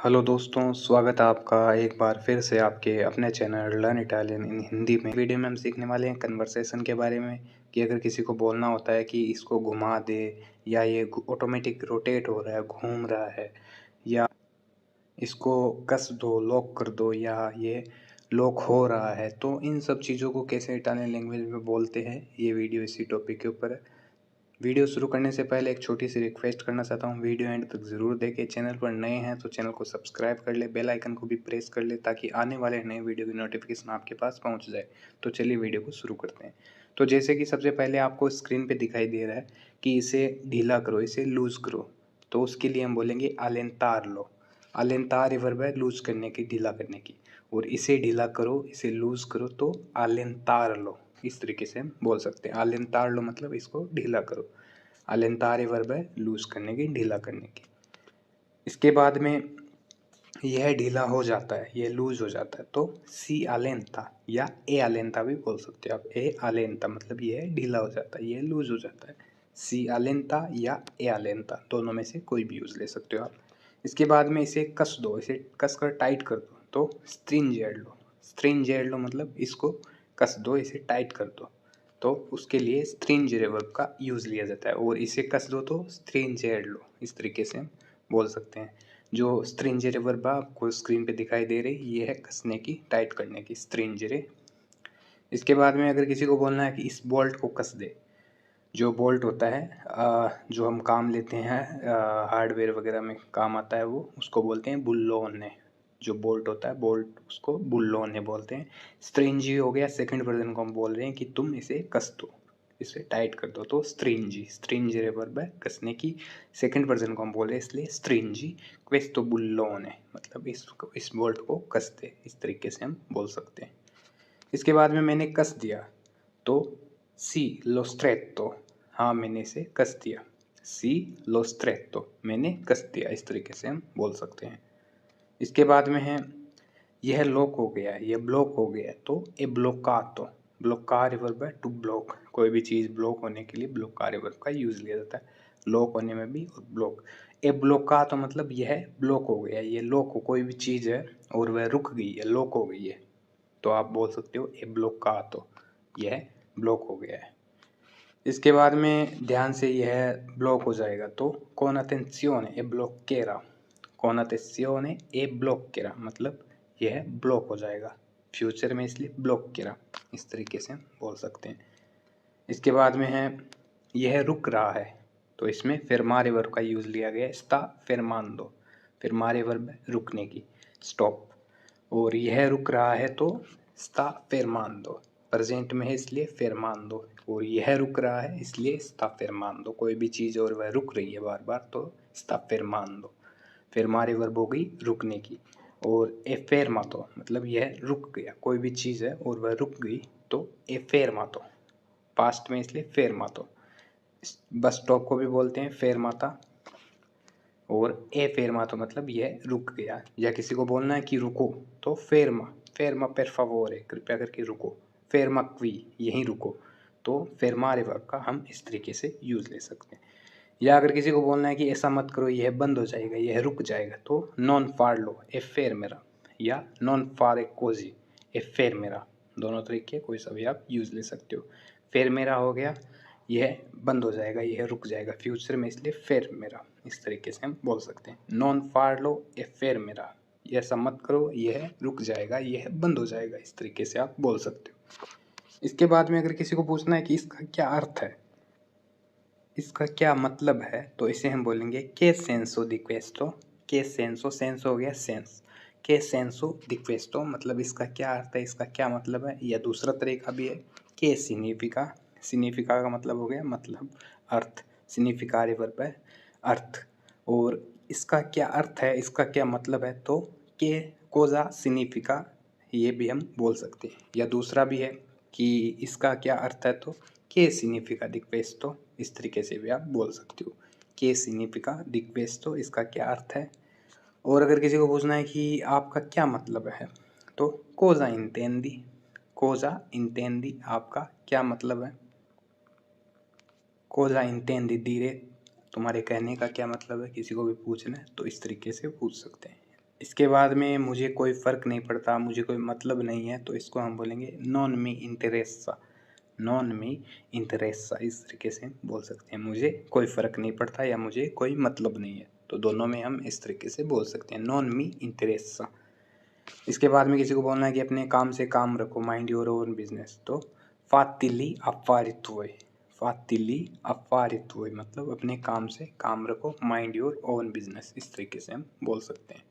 Hello दोस्तों, स्वागत है आपका एक बार फिर से आपके अपने चैनल लर्न इटालियन इन हिंदी में। वीडियो में हम सीखने वाले हैं कन्वर्सेशन के बारे में कि अगर किसी को बोलना होता है कि इसको घुमा दे, या ये ऑटोमेटिक रोटेट हो रहा है, घूम रहा है, या इसको कस दो, लॉक कर दो, या ये लॉक हो रहा है, तो इन सब चीज़ों को कैसे इटालियन लैंग्वेज में बोलते हैं, ये वीडियो इसी टॉपिक के ऊपर है। वीडियो शुरू करने से पहले एक छोटी सी रिक्वेस्ट करना चाहता हूँ, वीडियो एंड तक ज़रूर देखें। चैनल पर नए हैं तो चैनल को सब्सक्राइब कर ले, बेल आइकन को भी प्रेस कर ले ताकि आने वाले नए वीडियो की नोटिफिकेशन आपके पास पहुँच जाए। तो चलिए वीडियो को शुरू करते हैं। तो जैसे कि सबसे पहले आपको स्क्रीन पे दिखाई दे रहा है कि इसे ढीला करो, इसे लूज़ करो, तो उसके लिए हम बोलेंगे अलेंतार लो। अलेंतार ये वर्ब है लूज़ करने की, ढीला करने की। और इसे ढीला करो, इसे लूज़ करो, तो अलेंतार लो। इस तरीके से हम बोल सकते हैं। अलेंतार लो मतलब इसको ढीला करो। अलेंतारे वर्ब है लूज़ करने की, ढीला करने की। इसके बाद में यह ढीला हो जाता है, यह लूज़ हो जाता है, तो सी अलेंता या ए अलेंता भी बोल सकते हो आप। ए अलेंता मतलब यह ढीला हो जाता है, यह लूज़ हो जाता है। सी अलेंता या ए अलेंता, दोनों में से कोई भी यूज़ ले सकते हो आप। इसके बाद में इसे कस दो, इसे कस कर टाइट कर दो, तो स्ट्रिंजेड लो। स्ट्रिंजेड लो मतलब इसको कस दो, इसे टाइट कर दो, तो उसके लिए स्ट्रिंजेड वर्ब का यूज़ लिया जाता है। और इसे कस दो तो स्ट्रिंजेड लो, इस तरीके से हम बोल सकते हैं। जो स्ट्रिंजेड वर्ब आपको स्क्रीन पे दिखाई दे रही, ये है कसने की, टाइट करने की, स्ट्रिंजेड। इसके बाद में अगर किसी को बोलना है कि इस बोल्ट को कस दे, जो बोल्ट होता है जो हम काम लेते हैं, हार्डवेयर वगैरह में काम आता है, वो उसको बोलते हैं बुल्लोने। जो बोल्ट होता है, बोल्ट, उसको बुल्लोने बोलते हैं। स्ट्रिंजी हो गया, सेकंड वर्जन को हम बोल रहे हैं कि तुम इसे कस दो, इसे टाइट कर दो, तो स्ट्रिंजी। स्ट्रिंजी वर्ब है कसने की, सेकंड वर्जन को हम बोल रहे हैं इसलिए स्ट्रिंजी। क्वेस्तो बुल्लोने मतलब इस बोल्ट को कस दे, इस तरीके से हम बोल सकते हैं। इसके बाद में मैंने कस दिया, तो सी लो स्ट्रेटो, हाँ मैंने इसे कस दिया। सी लो स्ट्रेटो, मैंने कस दिया, इस तरीके से हम बोल सकते हैं। इसके बाद में है यह लॉक हो गया है, यह ब्लॉक हो गया है, तो ए ब्लॉकातो। ब्लॉकार वर्ब है टू ब्लॉक, कोई भी चीज़ ब्लॉक होने के लिए ब्लॉकार वर्ब का यूज़ लिया जाता है, लॉक होने में भी और ब्लॉक। ए ब्लॉकातो मतलब यह ब्लॉक हो गया है, ये लॉक हो, कोई भी चीज़ है और वह रुक गई है, लॉक हो गई है, तो आप बोल सकते हो ए ब्लॉकातो, यह ब्लॉक हो गया है। इसके बाद में ध्यान से यह ब्लॉक हो जाएगा, तो con attenzione e bloccherà। con attenzione e bloccherà मतलब यह ब्लॉक हो जाएगा फ्यूचर में, इसलिए ब्लॉक्केरा, इस तरीके से बोल सकते हैं। इसके बाद में है यह रुक रहा है, तो इसमें fermare वर्ब का यूज़ लिया गया है, sta fermando। fermare वर्ब है रुकने की, स्टॉप। और यह रुक रहा है तो sta fermando, प्रेजेंट में है इसलिए fermando। और यह रुक रहा है इसलिए sta fermando, कोई भी चीज़ और वह रुक रही है बार बार, तो sta fermando। fermare वर्ब हो गई रुकने की। और ए fermato मतलब यह रुक गया, कोई भी चीज़ है और वह रुक गई, तो ए fermato, पास्ट में इसलिए fermato। बस स्टॉप को भी बोलते हैं fermata। और ए fermato मतलब यह रुक गया, या किसी को बोलना है कि रुको, तो ferma, ferma per favore, कृपया करके रुको, ferma qui, यहीं रुको, तो fermare वर्ब का हम इस तरीके से यूज़ ले सकते हैं। या अगर किसी को बोलना है कि ऐसा मत करो, यह बंद हो जाएगा, यह रुक जाएगा, तो non farlo e fermera या non fare così e fermera, दोनों तरीके कोई सा भी आप यूज़ ले सकते हो। fermera हो गया, यह बंद हो जाएगा, यह रुक जाएगा फ्यूचर में, इसलिए fermera, इस तरीके से हम बोल सकते हैं। non farlo e fermera, यह ऐसा मत करो, यह रुक जाएगा, यह बंद हो जाएगा, इस तरीके से आप बोल सकते हो। इसके बाद में अगर किसी को पूछना है कि इसका क्या अर्थ है, इसका क्या मतलब है, तो इसे हम बोलेंगे के सेंसो दी क्वेस्टो। के सेंसो, सेंस हो गया सेंस, के सेंसो दी क्वेस्टो मतलब इसका क्या अर्थ है, इसका क्या मतलब है। या दूसरा तरीका भी है के सिग्निफिका। सिग्निफिका का मतलब हो गया मतलब, अर्थ। सिग्निफिकारे वर्ब है अर्थ। और इसका क्या अर्थ है, इसका क्या मतलब है, तो के कोजा सिग्निफिका, ये भी हम बोल सकते हैं। या दूसरा भी है कि इसका क्या अर्थ है, तो के सिग्निफिका दी क्वेस्टो, इस तरीके से भी आप बोल सकते हो। के सिग्निफिका दी क्वेस्टो, इसका क्या अर्थ है। और अगर किसी को पूछना है कि आपका क्या मतलब है, तो कोजा इंटेंदी। कोजा इंटेंदी, आपका क्या मतलब है। कोजा इंटेंदी दीरे, तुम्हारे कहने का क्या मतलब है, किसी को भी पूछना है तो इस तरीके से पूछ सकते हैं। इसके बाद में मुझे कोई फ़र्क नहीं पड़ता, मुझे कोई मतलब नहीं है, तो इसको हम बोलेंगे नॉन मी इंटरेस्सा। नॉन मी इंटरेस्सा इस तरीके से बोल सकते हैं, मुझे कोई फ़र्क नहीं पड़ता या मुझे कोई मतलब नहीं है। तो दोनों में हम इस तरीके से बोल सकते हैं, नॉन मी इंटरेस्सा। इसके बाद में किसी को बोलना है कि अपने काम से काम रखो, माइंड योर ओन बिजनेस, तो फातिली अफारितुए। फातिली अफारितुए मतलब अपने काम से काम रखो, माइंड योर ओन बिजनेस, इस तरीके से हम बोल सकते हैं।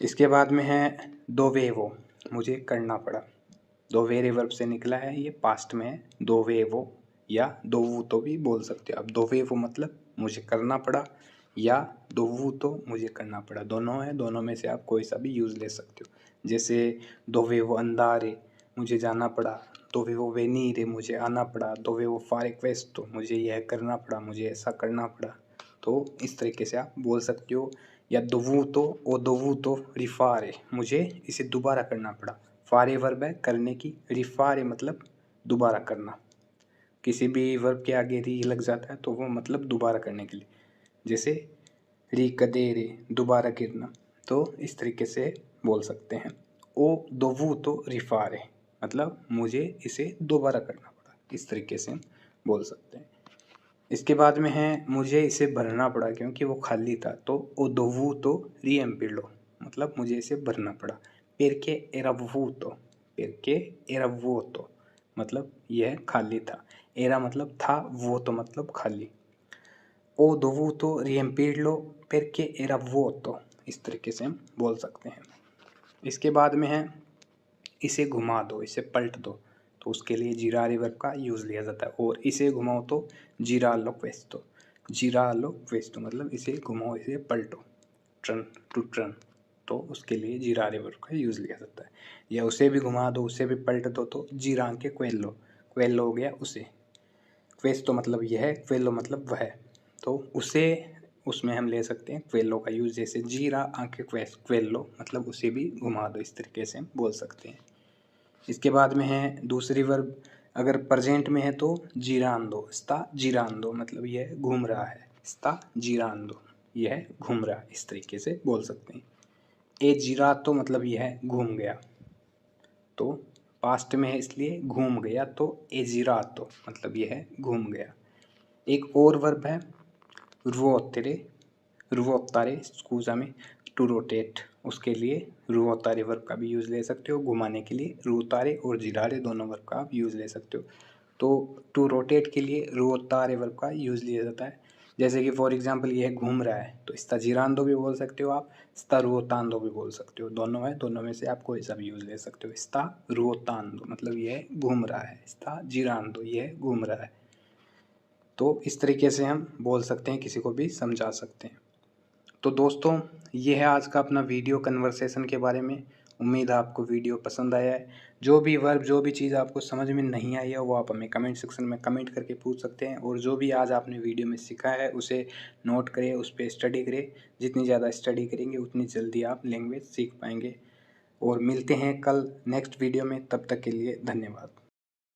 इसके बाद में है दोवेवो, मुझे करना पड़ा। दोवेरे वर्ब से निकला है, ये पास्ट में है। दोवेवो या दोवू तो भी बोल सकते हो आप। दोवेवो मतलब मुझे करना पड़ा, या दोवू तो मुझे करना पड़ा, दोनों है, दोनों में से आप कोई सा भी यूज़ ले सकते हो। जैसे दोवेवो अंदारे, मुझे जाना पड़ा। दोवेवो वेनीरे, मुझे आना पड़ा। दोवेवो फारे क्वेस्टो, मुझे यह करना पड़ा, मुझे ऐसा करना पड़ा। तो इस तरीके से आप बोल सकते हो। या दोवूतो ओ दोवूतो रिफारे, मुझे इसे दोबारा करना पड़ा। फारे वर्ब है करने की, रिफारे मतलब दोबारा करना। किसी भी वर्ब के आगे री लग जाता है तो वो मतलब दोबारा करने के लिए। जैसे रिकदेरे, दोबारा गिरना। तो इस तरीके से बोल सकते हैं। ओ दोवूतो रिफारे मतलब मुझे इसे दोबारा करना पड़ा, इस तरीके से हम बोल सकते हैं। इसके बाद में है मुझे इसे भरना पड़ा क्योंकि वो खाली था, तो ओ दोवू तो रिएम्पिलो मतलब मुझे इसे भरना पड़ा। पेरके एरावूतो, पेरके एरावूतो मतलब यह खाली था। एरा मतलब था, वो तो मतलब खाली। ओ दोवूतो रिएम्पिलो पेरके एरावूतो, इस तरीके से हम बोल सकते हैं। इसके बाद में है इसे घुमा दो, इसे पलट दो, तो उसके लिए जिरारे वर्ब का यूज़ लिया जाता है। और इसे घुमाओ तो जिरालो क्वेस्टो, जिरालो क्वेस्टो मतलब इसे घुमाओ, इसे पलटो, टर्न टू टर्न, तो उसके लिए जिरारे वर्ब का यूज़ लिया जाता है। या उसे भी घुमा दो, उसे भी पलट दो, तो जिरा के क्वेलो, क्वेलो हो गया उसे, क्वेस्टो मतलब यह, क्वेलो मतलब वह, तो उसे उसमें हम ले सकते हैं क्वेलो का यूज़। जैसे जीरा आके क्वेलो मतलब उसे भी घुमा दो, इस तरीके से हम बोल सकते हैं। इसके बाद में है दूसरी वर्ब, अगर प्रेजेंट में है तो जीरांदो, स्ता जीरांदो मतलब यह घूम रहा है। स्ता जीरांदो यह घूम रहा है, इस तरीके से बोल सकते हैं। ए जीरातो मतलब यह घूम गया, तो पास्ट में है इसलिए घूम गया, तो ए जीरातो मतलब यह घूम गया। एक और वर्ब है रुओत्तरे, रुओत्तारे स्कूजा में, टू रोटेट, उसके लिए रुओत्तारे वर्ब का भी यूज़ ले सकते हो। घुमाने के लिए रुओत्तारे और जिरारे दोनों वर्ब का आप यूज़ ले सकते हो। तो टू रोटेट के लिए रुओत्तारे वर्ब का यूज़ लिया जाता है। जैसे कि फॉर एग्जांपल यह घूम रहा है, तो स्ता जिरांदो भी बोल सकते हो आप, स्ता रुओतांदो भी बोल सकते हो, दोनों है, दोनों में से आप कोई सा भी यूज़ ले सकते हो। स्ता रुओतांदो मतलब यह घूम रहा है, स्ता जिरांदो यह घूम रहा है। तो इस तरीके से हम बोल सकते हैं, किसी को भी समझा सकते हैं। तो दोस्तों, ये है आज का अपना वीडियो कन्वर्सेशन के बारे में। उम्मीद है आपको वीडियो पसंद आया है। जो भी वर्ब, जो भी चीज़ आपको समझ में नहीं आई है वो आप हमें कमेंट सेक्शन में कमेंट करके पूछ सकते हैं। और जो भी आज आपने वीडियो में सीखा है उसे नोट करें, उस पर स्टडी करें। जितनी ज़्यादा स्टडी करेंगे उतनी जल्दी आप लैंग्वेज सीख पाएंगे। और मिलते हैं कल नेक्स्ट वीडियो में, तब तक के लिए धन्यवाद।